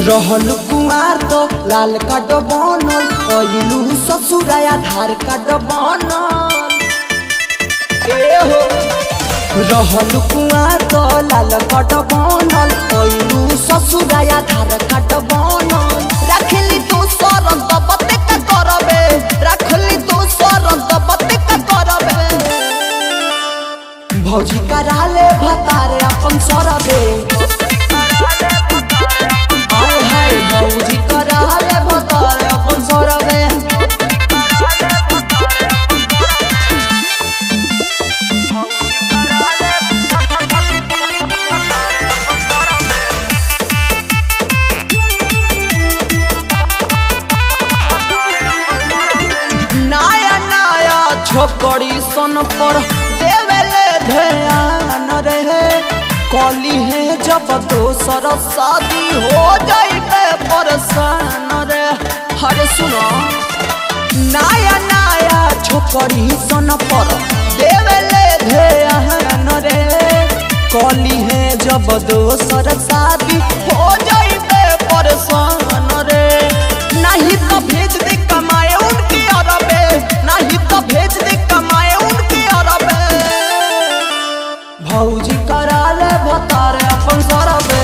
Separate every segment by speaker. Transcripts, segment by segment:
Speaker 1: रहल कुआर तो लाल कार्ड बनल, अइलू ससुराया आधार कार्ड बनल। रहल कुआर तो लाल कार्ड बनल, अइलू ससुराया आधार कार्ड बनल। रखली तू सरद बते का करबे, रखली तू सरद बते का करबे। भौजी कराले भतारे अपन सरबे, भौजी कराले भतारे अपन सरबे। नया नया छोकरी सन पर देवेले ध्यान रहे, कली है जब दोसर शादी हो जाइबे परेशान रे। हरे सुनो नया नया छोकरी सन पर देवेले ध्यान रे, कली है जब दोसर शादी हो जाइबे परेशान रे। नहीं तो भेज दे कमाए उनके अरबे, नहीं तो भेज दे कमाए उनके अरबे। भौजी कराले भतारे अपन सरबे,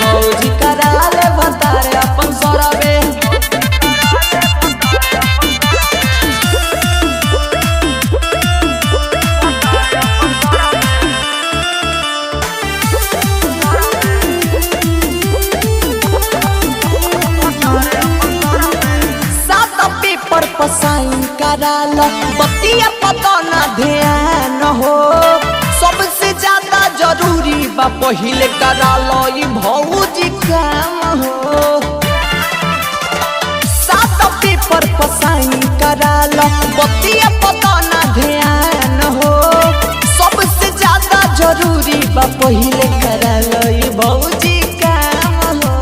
Speaker 1: भौजी कराले भतारे अपन सरबे। पेपर पर साइन कराल, बतिया पता ना ध्यान हो। सबसे ज्यादा जरूरी बा पहिले कराल ई भौजी काम हो। 7 पेपर पर साइन कराल, बतिया पता ना ध्यान हो। सबसे ज्यादा जरूरी बा पहिले कराल ई भौजी काम हो।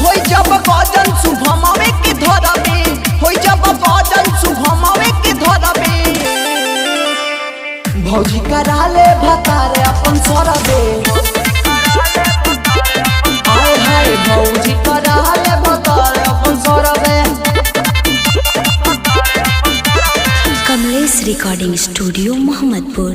Speaker 1: होई जब गजन शुभमवे के धरबे, होई जब गजन शुभमवे के धरबे। भौजी कराले भतारे अपन सरबे, भौजी कराले भतारे अपन सरबे।
Speaker 2: Kamlesh recording studio Mohammadpur.